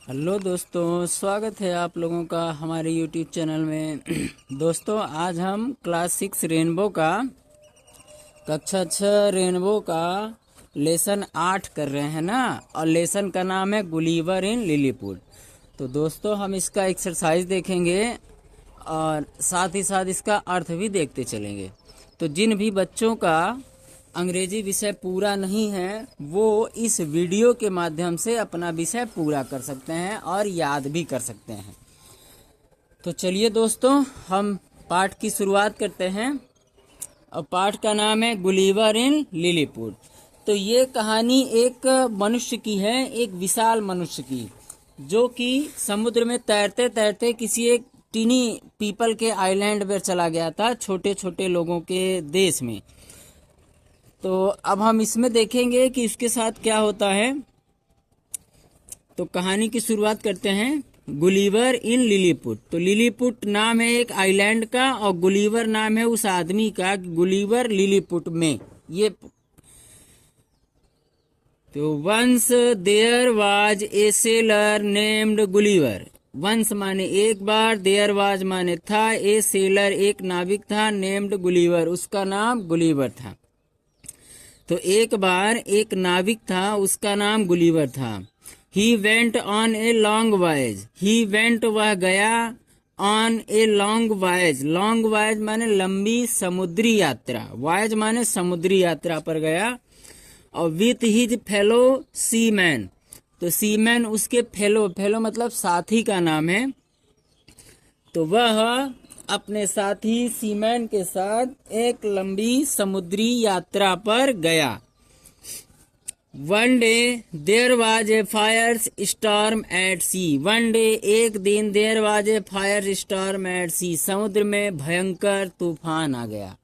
Hello दोस्तों, स्वागत है आप लोगों का हमारे यूट्यूब चैनल में। दोस्तों, आज हम क्लास 6 रेनबो का कक्षा 6 रेनबो का लेसन 8 कर रहे हैं ना। और लेसन का नाम है गुलिवर इन लिलीपुट। तो दोस्तों, हम इसका एक्सरसाइज देखेंगे और साथ ही साथ इसका अर्थ भी देखते चलेंगे। तो जिन भी बच्चों का अंग्रेजी विषय पूरा नहीं है वो इस वीडियो के माध्यम से अपना विषय पूरा कर सकते हैं और याद भी कर सकते हैं। तो चलिए दोस्तों, हम पाठ की शुरुआत करते हैं। और पाठ का नाम है गुलिवर इन लिलीपुट। तो ये कहानी एक मनुष्य की है, एक विशाल मनुष्य की, जो कि समुद्र में तैरते तैरते किसी एक टीनी पीपल के आइलैंड पर चला गया था, छोटे छोटे लोगों के देश में। तो अब हम इसमें देखेंगे कि उसके साथ क्या होता है। तो कहानी की शुरुआत करते हैं। गुलिवर इन लिलीपुट। तो लिलीपुट नाम है एक आइलैंड का और गुलिवर नाम है उस आदमी का। गुलिवर लिलीपुट में ये। तो once there was a sailor named Gulliver. Once माने एक बार, देयर वाज माने था, ए सेलर एक नाविक था, नेम्ड गुलिवर उसका नाम गुलिवर था। तो एक बार एक नाविक था, उसका नाम गुलिवर था। He went on a long voyage. He went वह गया, on a long voyage. Long voyage माने लंबी समुद्री यात्रा, वॉयज माने समुद्री यात्रा पर गया। और विथ हिज फेलो सीमैन। तो सीमैन उसके फेलो मतलब साथी का नाम है। तो वह अपने साथी सीमैन के साथ एक लंबी समुद्री यात्रा पर गया। One day there was a fire storm at sea. One day एक दिन, there was a fire storm at sea समुद्र में भयंकर तूफान आ गया।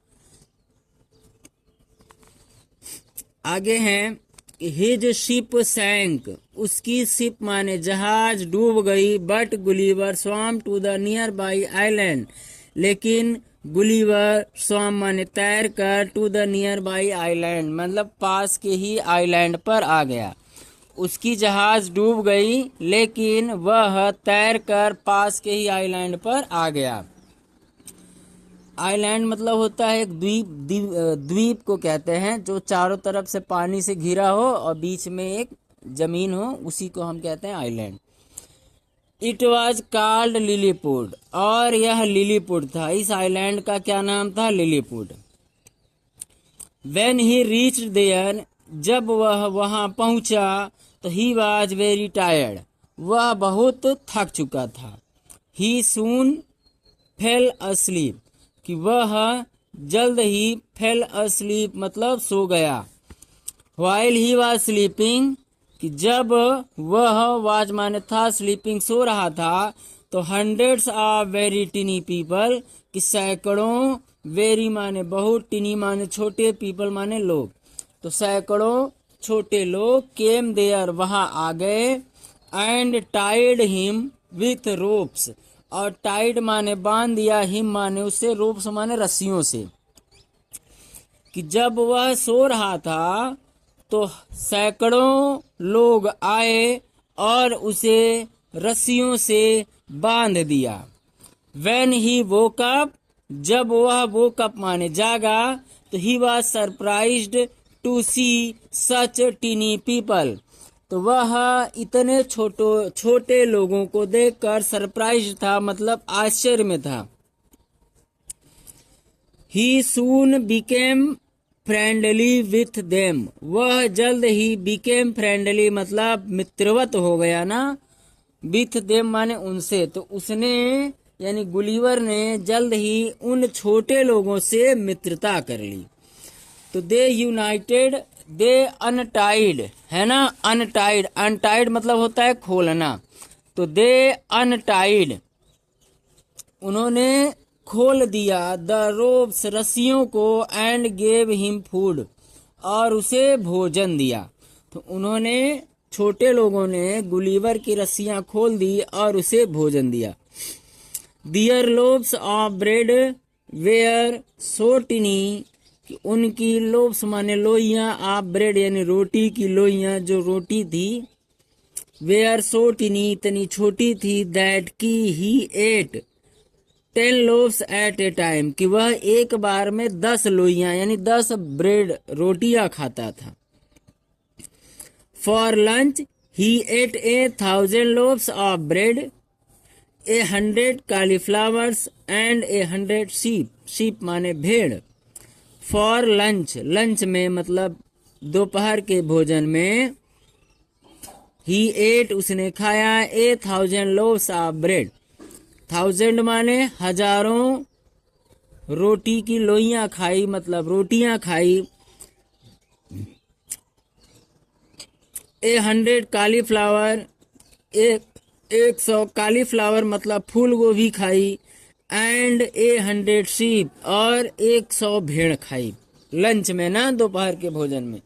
आगे हैं हिज शिप सैंक। उसकी शिप माने जहाज डूब गई। But Gulliver swam to the nearby island. लेकिन गुलिवर स्वम माने तैर कर, to the nearby island मतलब पास के ही आइलैंड पर आ गया। उसकी जहाज डूब गई लेकिन वह तैर कर पास के ही आइलैंड पर आ गया। आइलैंड मतलब होता है एक द्वीप। द्वीप को कहते हैं जो चारों तरफ से पानी से घिरा हो और बीच में एक जमीन हो, उसी को हम कहते हैं island. It was called Lilliput. और यह लिलीपुट था। इस आइलैंड का क्या नाम था? Lilliput. When he reach there. जब वह वहां पहुंचा तो ही वॉज वेरी टायर्ड। वह बहुत थक चुका था। ही सून फेल अस्लीप। कि वह जल्द ही फेल अस्लीप मतलब सो गया। While he was sleeping. कि जब वह वाज माने था, स्लीपिंग सो रहा था, तो हंड्रेड्स ऑफ वेरी टिनी पीपल कि सैकड़ों, वेरी माने बहुत, टिनी माने छोटे, पीपल माने लोग, तो सैकड़ों छोटे लोग केम देयर वहां आ गए। And tied him with ropes. और टाइड माने बांध दिया, हिम माने उससे, रोप्स माने रस्सियों से। कि जब वह सो रहा था तो सैकड़ों लोग आए और उसे रस्सियों से बांध दिया। When he woke up, जब वह woke up माने जागा, तो he was surprised to see such teeny people। तो वह इतने छोटे लोगों को देखकर सरप्राइज था मतलब आश्चर्य में था। He soon became friendly with them. वह जल्द ही बिकेम फ्रेंडली मतलब मित्रवत हो गया ना। विथ देम माने उनसे। तो उसने यानी गुलिवर ने जल्द ही उन छोटे लोगों से मित्रता कर ली। तो दे यूनाइटेड, दे अनटाइड है ना। अनटाइड, अनटाइड मतलब होता है खोलना। तो दे अनटाइड, उन्होंने खोल दिया द रोप्स रस्सियों को, एंड गेव हिम फूड और उसे भोजन दिया। तो उन्होंने, छोटे लोगों ने गुलिवर की रस्सियां खोल दी और उसे भोजन दिया। Their loaves of bread were so tiny. उनकी लोब्स माने लोइयां, ऑफ ब्रेड यानी रोटी की लोइयां, जो रोटी थी वेयर सो टिनी, इतनी छोटी थी, दैट की he ate 10 loaves at a time, कि वह एक बार में 10 लोइयां यानी 10 ब्रेड रोटियां खाता था। For lunch he ate 1,000 loaves of bread, 100 cauliflowers and 100 sheep, sheep माने भेड़। फॉर लंच, लंच में मतलब दोपहर के भोजन में, ही एट उसने खाया, 1,000 लोव्स ऑफ ब्रेड, 1000 माने हजारों रोटी की लोइयां खाई, मतलब रोटियां खाई। 100 cauliflower, 100 cauliflower मतलब फूल गोभी खाई। एंड 100 sheep, और 100 भेड़ खाई लंच में ना, दोपहर के भोजन में।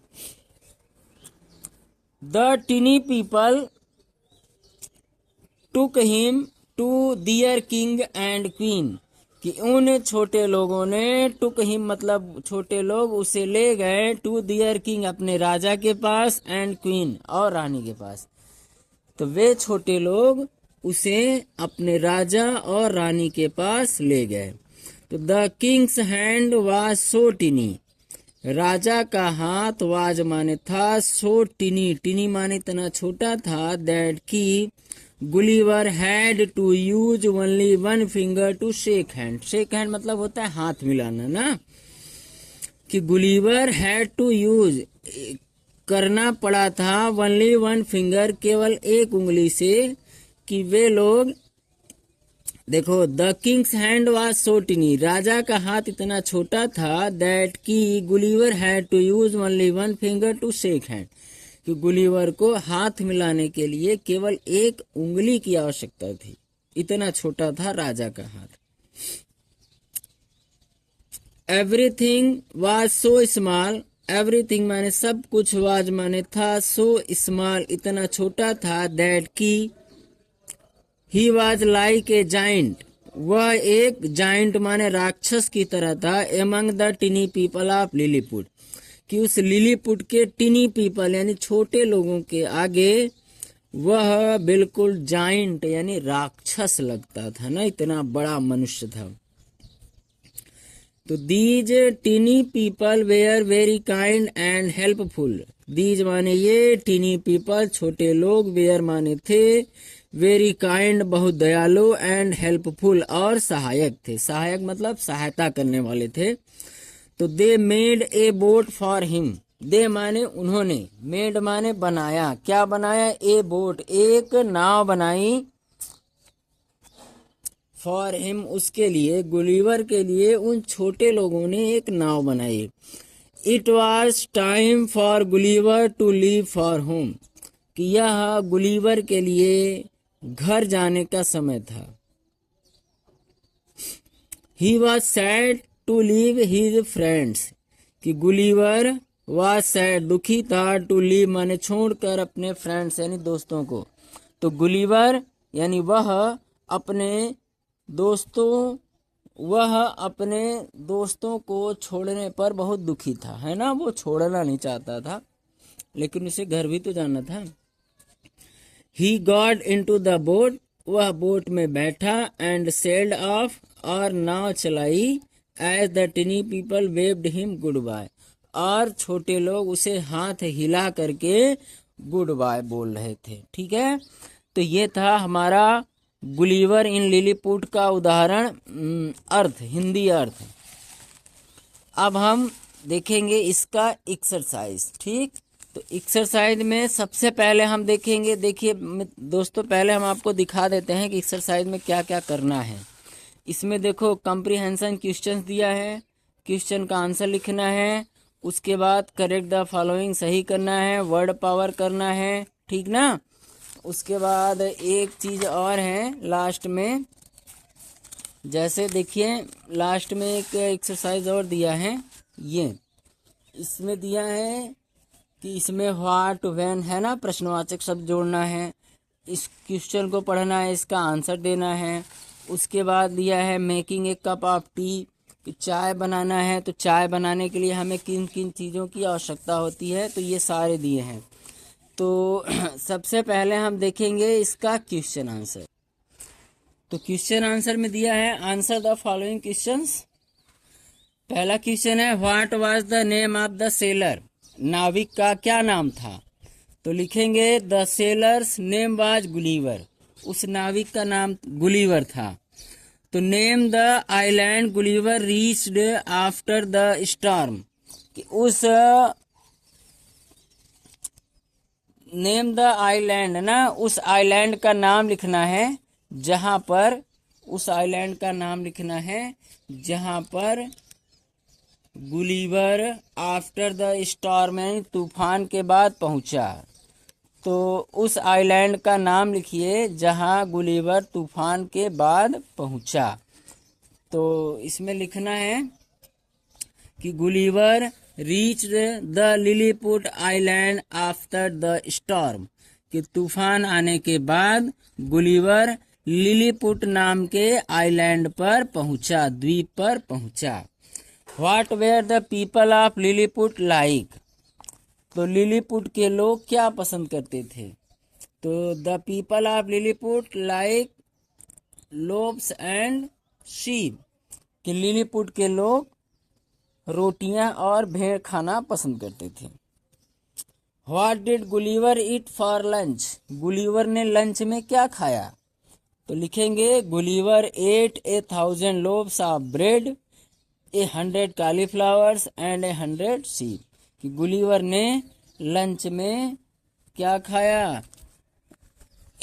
The tiny people took him to their king and queen, कि उन छोटे लोगों ने, टुक हिम मतलब छोटे लोग, उसे ले गए, टू दियर किंग अपने राजा के पास, एंड क्वीन और रानी के पास। तो वे छोटे लोग उसे अपने राजा और रानी के पास ले गए। तो the king's hand was so tiny, राजा का हाथ, वाज माने था, सो टिनी, टिनी माने इतना छोटा था, दैट की Gulliver had to use only 1 finger to shake hand, shake hand मतलब होता है हाथ मिलाना ना, कि गुलिवर हैड टू यूज करना पड़ा था, ओनली 1 फिंगर केवल एक उंगली से, कि वे लोग देखो, the king's hand was so tiny, राजा का हाथ इतना छोटा था, दैट की Gulliver had to use only 1 finger to shake hand, कि गुलिवर को हाथ मिलाने के लिए केवल एक उंगली की आवश्यकता थी, इतना छोटा था राजा का हाथ। Everything was so small, everything माने सब कुछ, वाज माने था, सो स्मॉल इतना छोटा था, दैट की he was like a giant, वह एक जाइंट माने राक्षस की तरह था, among the tiny people of Lilliput, कि उस लिलीपुट के टिनी पीपल यानी छोटे लोगों के आगे वह बिल्कुल जाइंट यानी राक्षस लगता था ना, इतना बड़ा मनुष्य था। तो these tiny people were very kind and helpful, these माने ये, टिनी पीपल छोटे लोग, वेयर माने थे, वेरी काइंड बहुत दयालु, एंड हेल्पफुल और सहायक थे, सहायक मतलब सहायता करने वाले थे। तो they made a boat for him, they माने उन्होंने, मेड माने बनाया, क्या बनाया, ए बोट एक नाव बनाई, फॉर हिम उसके लिए, गुलिवर के लिए उन छोटे लोगों ने एक नाव बनाई। It was time for Gulliver to leave for home, कि यह गुलिवर के लिए घर जाने का समय था। He was sad to leave his friends, कि गुलिवर वॉज सैड दुखी था, टू लीव माने छोड़कर अपने फ्रेंड्स यानी दोस्तों को। तो गुलिवर यानी वह अपने दोस्तों को छोड़ने पर बहुत दुखी था, है ना, वो छोड़ना नहीं चाहता था, लेकिन उसे घर भी तो जाना था। He got into the boat, वह बोट में बैठा, एंड सेल्ड ऑफ और नाव चलाई, as the tiny people waved him goodbye, और छोटे लोग उसे हाथ हिला करके गुड बाय बोल रहे थे। ठीक है, तो ये था हमारा गुलिवर इन लिलीपुट का उदाहरण, अर्थ, हिंदी अर्थ। अब हम देखेंगे इसका एक्सरसाइज। ठीक, तो एक्सरसाइज में सबसे पहले हम देखेंगे, देखिए दोस्तों, पहले हम आपको दिखा देते हैं कि एक्सरसाइज में क्या क्या करना है। इसमें देखो कॉम्प्रिहेंशन क्वेश्चन दिया है, क्वेश्चन का आंसर लिखना है, उसके बाद करेक्ट द फॉलोइंग सही करना है, वर्ड पावर करना है, ठीक ना। उसके बाद एक चीज और है लास्ट में, जैसे देखिए लास्ट में एक एक्सरसाइज और दिया है, ये इसमें दिया है कि इसमें व्हाट व्हेन है ना, प्रश्नवाचक शब्द जोड़ना है, इस क्वेश्चन को पढ़ना है, इसका आंसर देना है। उसके बाद दिया है making a cup of T, कि चाय बनाना है, तो चाय बनाने के लिए हमें किन किन चीज़ों की आवश्यकता होती है, तो ये सारे दिए हैं। तो सबसे पहले हम देखेंगे इसका क्वेश्चन आंसर। तो क्वेश्चन आंसर में दिया है आंसर द फॉलोइंग क्वेश्चंस। पहला क्वेश्चन है what was the name of the seller, नाविक का क्या नाम था। तो लिखेंगे the sellers name was Gulliver, उस नाविक का नाम गुलीवर था। तो name the island Gulliver reached after the storm, कि उस नेम द आइलैंड ना, उस आइलैंड का नाम लिखना है जहां पर, उस आइलैंड का नाम लिखना है जहां पर गुलीवर आफ्टर द स्टॉर्म यानी तूफान के बाद पहुंचा। तो उस आइलैंड का नाम लिखिए जहां गुलीवर तूफान के बाद पहुंचा। तो इसमें लिखना है कि Gulliver reach the Lilliput island after the storm, कि तूफान आने के बाद गुलीवर लिलीपुट नाम के आइलैंड पर पहुंचा, द्वीप पर पहुंचा। What were the people of Lilliput like, तो लिलीपुट के लोग क्या पसंद करते थे। तो the people of Lilliput like loaves and sheep, कि लिलीपुट के लोग रोटियां और भेड़ खाना पसंद करते थे। What did Gulliver eat for lunch, Gulliver ने लंच में क्या खाया। तो लिखेंगे Gulliver ate 1,000 loaves of bread, 100 cauliflowers and 100 sheep, कि गुलीवर ने लंच में क्या खाया।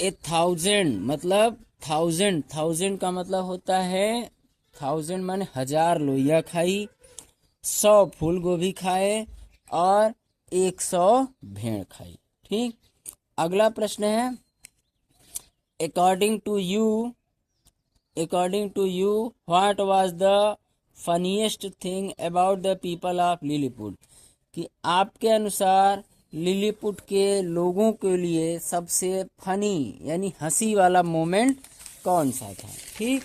1,000 मतलब 1000 का मतलब होता है 1000 माने 1000 लोइया खाई, 100 फूल गोभी खाए और 100 भेड़ खाई। ठीक, अगला प्रश्न है according to you what was the funniest thing about the people of Lilliput, कि आपके अनुसार लिलीपुट के लोगों के लिए सबसे फनी यानी हंसी वाला मोमेंट कौन सा था। ठीक,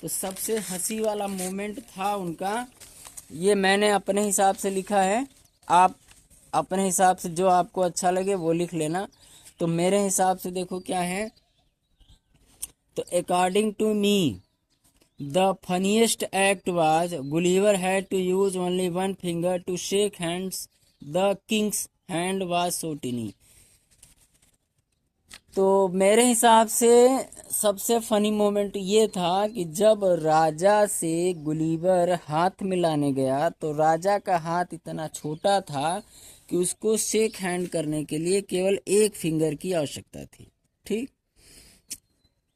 तो सबसे हंसी वाला मोमेंट था उनका, ये मैंने अपने हिसाब से लिखा है, आप अपने हिसाब से जो आपको अच्छा लगे वो लिख लेना। तो मेरे हिसाब से देखो क्या है, तो according to me the funniest act was Gulliver had to use only one finger to shake hands, the king's hand was so tiny. तो मेरे हिसाब से सबसे फनी मोमेंट ये था कि जब राजा से गुलीवर हाथ मिलाने गया तो राजा का हाथ इतना छोटा था कि उसको शेक हैंड करने के लिए केवल एक फिंगर की आवश्यकता थी। ठीक,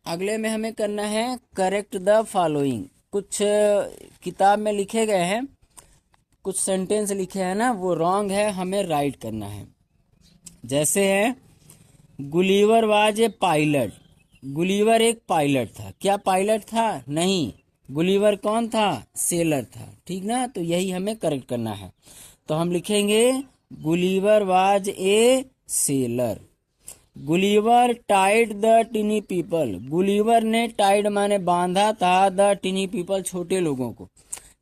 अगले में हमें करना है करेक्ट द फॉलोइंग। कुछ किताब में लिखे गए हैं, कुछ सेंटेंस लिखे हैं ना, वो रॉन्ग है, हमें राइट करना है। जैसे है Gulliver was a pilot, Gulliver एक पायलट था। क्या पायलट था? नहीं, गुलीवर कौन था? सेलर था। ठीक ना, तो यही हमें करेक्ट करना है। तो हम लिखेंगे Gulliver was a seller. Gulliver tied the tiny people, Gulliver ने टाइड माने बांधा था, द टिनी पीपल छोटे लोगों को।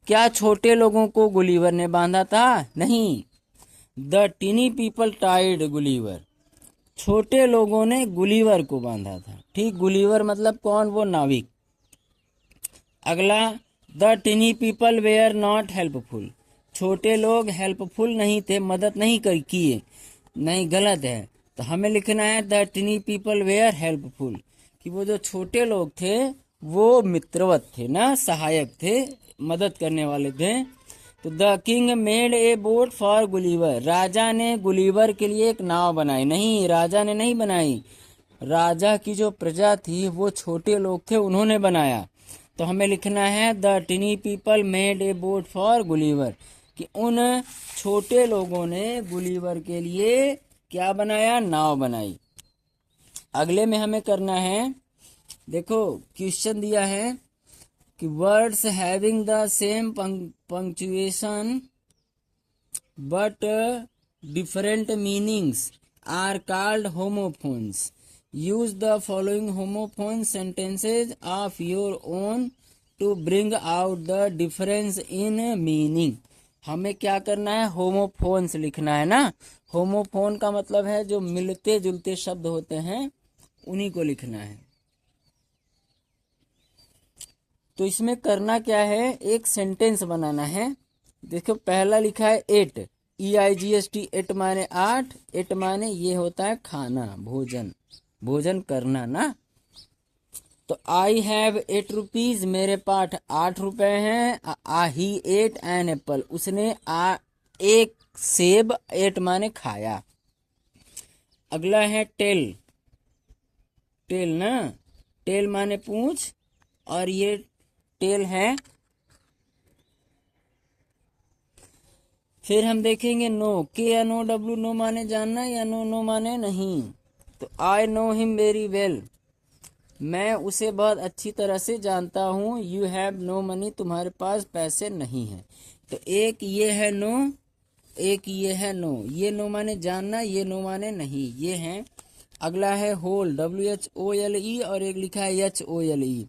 क्या छोटे लोगों को गुलीवर ने बांधा था? नहीं, the tiny people tied Gulliver, छोटे लोगों ने गुलीवर को बांधा था। ठीक, गुलीवर मतलब कौन? वो नाविक। अगला the tiny people were not helpful, छोटे लोग हेल्पफुल नहीं थे, मदद नहीं किए। नहीं, गलत है। तो हमें लिखना है the tiny people were helpful, कि वो जो छोटे लोग थे वो मित्रवत थे ना, सहायक थे, मदद करने वाले थे। तो the king made a boat for Gulliver, राजा ने गुलीवर के लिए एक नाव बनाई। नहीं, राजा ने नहीं बनाई, राजा की जो प्रजा थी वो छोटे लोग थे, उन्होंने बनाया। तो हमें लिखना है the tiny people made a boat for Gulliver, कि उन छोटे लोगों ने गुलीवर के लिए क्या बनाया? नाव बनाई। अगले में हमें करना है, देखो क्वेश्चन दिया है कि words having the same punctuation but different meanings are called homophones. Use the following homophone sentences of your own to bring out the difference in meaning. हमें क्या करना है? होमोफोन्स लिखना है ना। होमोफोन का मतलब है जो मिलते जुलते शब्द होते हैं उन्हीं को लिखना है। तो इसमें करना क्या है, एक सेंटेंस बनाना है। देखो पहला लिखा है एट, EIGST, एट माने 8, एट माने ये होता है खाना, भोजन, भोजन करना ना। तो आई हैव 8 रुपीज, मेरे पास 8 रुपए हैं। ही एट एन एप्पल, उसने एक सेब, एट माने खाया। अगला है टेल, टेल ना, टेल माने पूछ, और ये टेल है। फिर हम देखेंगे नो, KNOW, नो माने जानना, या नो माने नहीं। तो I know him very well, मैं उसे बहुत अच्छी तरह से जानता हूँ। यू हैव नो मनी, तुम्हारे पास पैसे नहीं हैं। तो एक ये है नो, एक ये है नो। ये नो माने जानना, ये नो माने नहीं, ये है। अगला है होल, WHOLE, और एक लिखा है HOLE।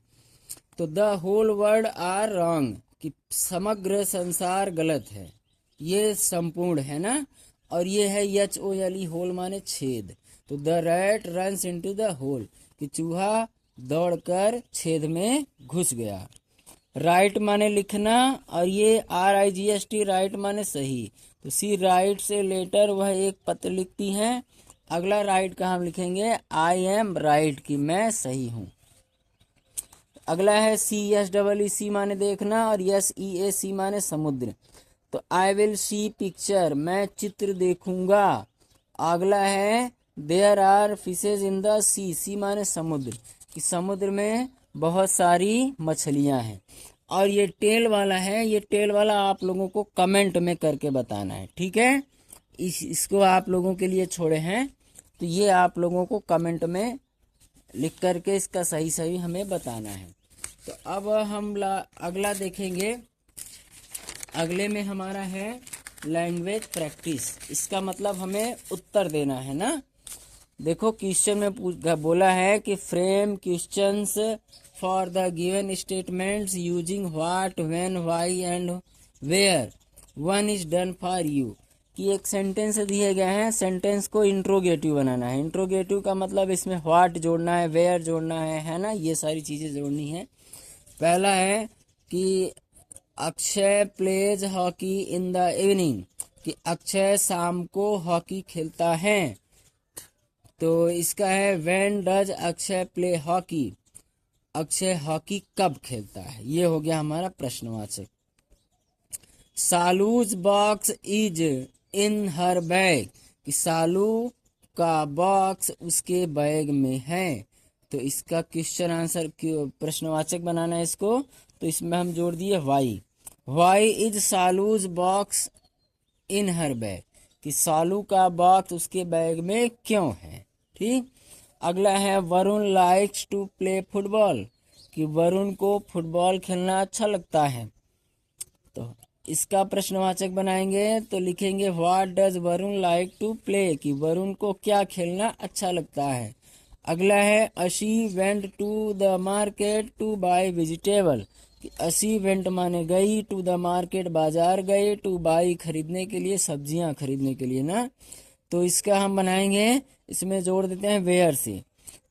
तो the whole world are wrong, कि समग्र संसार गलत है, ये संपूर्ण है ना। और ये है HOLE, होल माने छेद। तो the rat runs into the hole, कि चूहा दौड़कर छेद में घुस गया। राइट माने लिखना, और ये RIGST, राइट माने सही। तो सी राइट से लेटर, वह एक पत्र लिखती है। अगला राइट का हम लिखेंगे आई एम राइट, कि मैं सही हूँ। अगला है CSEEC माने देखना, और SEAC माने समुद्र। तो आई विल सी पिक्चर, मैं चित्र देखूंगा। अगला है there are fishes in the sea माने समुद्र, कि समुद्र में बहुत सारी मछलियां हैं। और ये टेल वाला है, ये टेल वाला आप लोगों को कमेंट में करके बताना है, ठीक है। इसको आप लोगों के लिए छोड़े हैं, तो ये आप लोगों को कमेंट में लिख करके इसका सही सही हमें बताना है। तो अब हम अगला देखेंगे। अगले में हमारा है लैंग्वेज प्रैक्टिस। इसका मतलब हमें उत्तर देना है ना। देखो क्वेश्चन में बोला है कि frame questions for the given statements using what, when, why and where one is done for you, कि एक सेंटेंस दिए गए हैं, सेंटेंस को इंट्रोगेटिव बनाना है। इंट्रोगेटिव का मतलब इसमें व्हाट जोड़ना है, वेयर जोड़ना है ना, ये सारी चीजें जोड़नी है। पहला है कि Akshay pledge hockey in the evening, कि अक्षय शाम को हॉकी खेलता है। तो इसका है when does Akshay play hockey, Akshay hockey कब खेलता है। ये हो गया हमारा प्रश्नवाचक। Salu's box is in her bag, कि सालू का बॉक्स उसके बैग में है। तो इसका क्वेश्चन आंसर प्रश्नवाचक बनाना है इसको। तो इसमें हम जोड़ दिए why, why is Salu's box in her bag, कि सालू का बॉक्स उसके बैग में क्यों है। ठीक। अगला है Varun likes to play football, कि वरुण को फुटबॉल खेलना अच्छा लगता है। तो इसका प्रश्नवाचक बनाएंगे तो लिखेंगे what does Varun like to play, कि वरुण को क्या खेलना अच्छा लगता है। अगला है Ashi went to the market to buy vegetable, कि अशी वेंट माने गई, टू द मार्केट बाजार गए, टू बाई खरीदने के लिए, सब्जियां खरीदने के लिए ना। तो इसका हम बनाएंगे, इसमें जोड़ देते हैं वेयर से।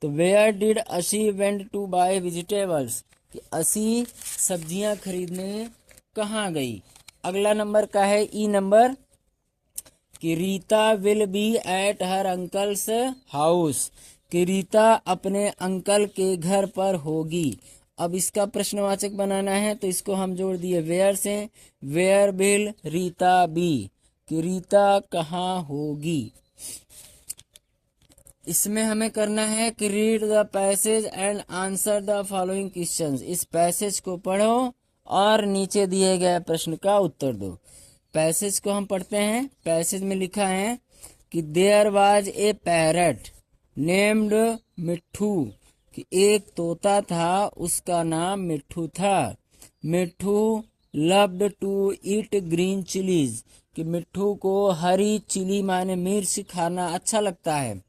तो वेयर डिड अशी वेंट टू बाय वेजिटेबल्स, कि अशी सब्जियां खरीदने कहाँ गई। अगला नंबर का है ई नंबर, कि Rita will be at her uncles house, कि रीता अपने अंकल के घर पर होगी। अब इसका प्रश्नवाचक बनाना है, तो इसको हम जोड़ दिए वेयर से। वेयर विल रीता बी, कि रीता कहाँ होगी। इसमें हमें करना है कि read the passage and answer the following questions, इस पैसेज को पढ़ो और नीचे दिए गए प्रश्न का उत्तर दो। पैसेज को हम पढ़ते हैं। पैसेज में लिखा है कि there was a parrot named Mitthu, कि एक तोता था, उसका नाम मिट्ठू था। Mitthu loved to eat green chillies, कि मिट्ठू को हरी चिली माने मिर्च खाना अच्छा लगता है।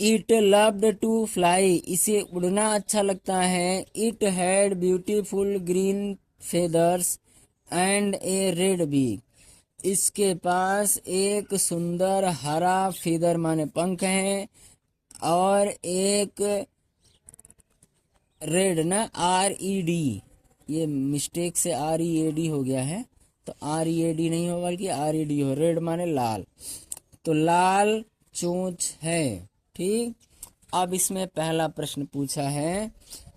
इट लव्ड टू फ्लाई, इसे उड़ना अच्छा लगता है। It had beautiful green feathers and a red beak, इसके पास एक सुंदर हरा फीदर माने पंख है और एक रेड ना RED, ये मिस्टेक से READ हो गया है, तो READ नहीं हो बल्कि RED हो, रेड माने लाल, तो लाल चोंच है। ठीक, अब इसमें पहला प्रश्न पूछा है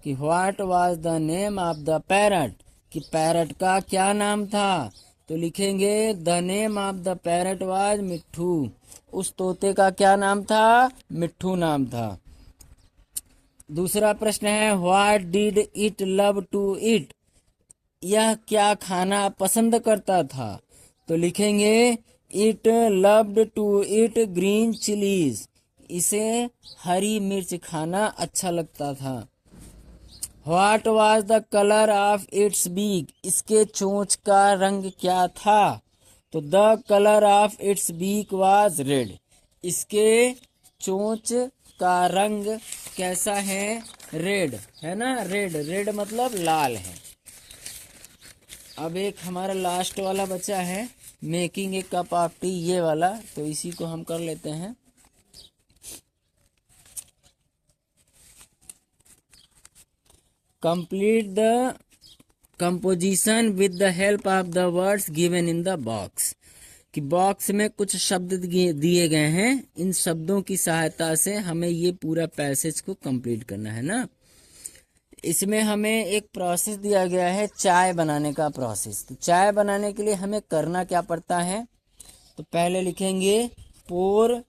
कि what was the name of the parrot, कि पैरट का क्या नाम था, तो लिखेंगे the name of the parrot was मिट्ठू, उस तोते का क्या नाम था, मिट्ठू नाम था। दूसरा प्रश्न है what did it love to eat, यह क्या खाना पसंद करता था, तो लिखेंगे it loved to eat green chillies, इसे हरी मिर्च खाना अच्छा लगता था। What was the colour of its beak, इसके चोंच का रंग क्या था, तो the colour of its beak was red, इसके चोंच का रंग कैसा है, रेड है ना, रेड, रेड मतलब लाल है। अब एक हमारा लास्ट वाला बचा है making a cup of T, ये वाला, तो इसी को हम कर लेते हैं। Complete the composition with the help of the words given in the box, कि बॉक्स में कुछ शब्द दिए गए हैं, इन शब्दों की सहायता से हमें ये पूरा पैसेज को कंप्लीट करना है ना। इसमें हमें एक प्रोसेस दिया गया है चाय बनाने का प्रोसेस, तो चाय बनाने के लिए हमें करना क्या पड़ता है, तो पहले लिखेंगे पोर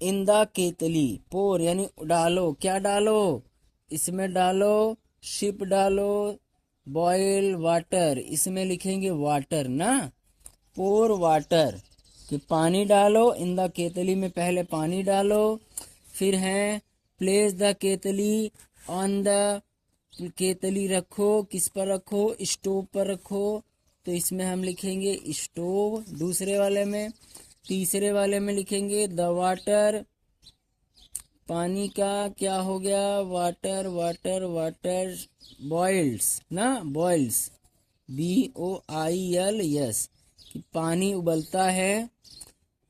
इन द केतली, पोर यानी डालो, क्या डालो, इसमें डालो शिप डालो, बॉयल वाटर, इसमें लिखेंगे वाटर ना, पोर वाटर, कि पानी डालो, इन द केतली में पहले पानी डालो, फिर है प्लेस द केतली ऑन द, केतली रखो, किस पर रखो, स्टोव पर रखो, तो इसमें हम लिखेंगे स्टोव दूसरे वाले में। तीसरे वाले में लिखेंगे द वाटर, पानी का क्या हो गया, वाटर वाटर वाटर बॉइल्स ना, बॉइल्स BOILS, कि पानी उबलता है।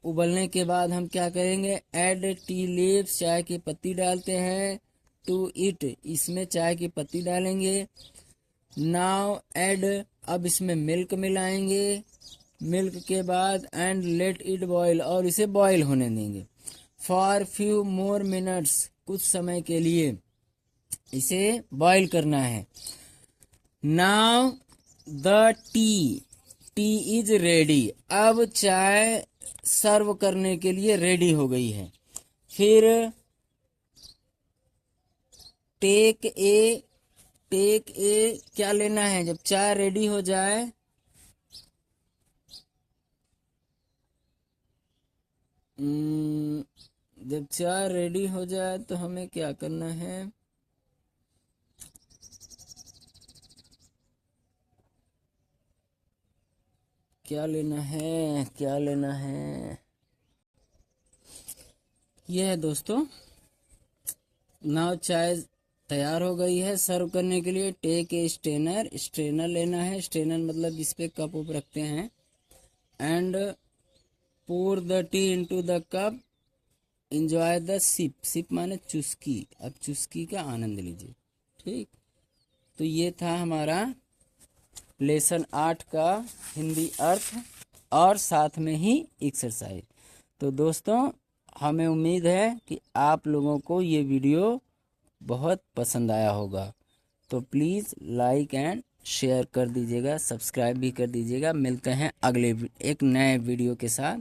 उबलने के बाद हम क्या करेंगे, ऐड टी लीव्स, चाय की पत्ती डालते हैं, टू इट, इसमें चाय की पत्ती डालेंगे। नाउ ऐड, अब इसमें मिल्क मिलाएंगे, मिल्क के बाद एंड लेट इट बॉयल, और इसे बॉयल होने देंगे। फॉर फ्यू मोर मिनट्स, कुछ समय के लिए इसे बॉयल करना है। Now the T is ready, अब चाय सर्व करने के लिए रेडी हो गई है। फिर टेक ए क्या लेना है, जब चाय रेडी हो जाए, जब चाय रेडी हो जाए तो हमें क्या करना है, क्या लेना है, क्या लेना है, यह है दोस्तों। नाव चाय तैयार हो गई है सर्व करने के लिए। टेक ए स्ट्रेनर, स्ट्रेनर लेना है, स्ट्रेनर मतलब जिस पे कप उप रखते हैं। And pour the tea into the cup, enjoy the sip, sip माने चुस्की, अब चुस्की का आनंद लीजिए। ठीक, तो ये था हमारा लेसन 8 का हिंदी अर्थ और साथ में ही एक्सरसाइज। तो दोस्तों हमें उम्मीद है कि आप लोगों को ये वीडियो बहुत पसंद आया होगा, तो प्लीज़ लाइक एंड शेयर कर दीजिएगा, सब्सक्राइब भी कर दीजिएगा। मिलते हैं अगले एक नए वीडियो के साथ।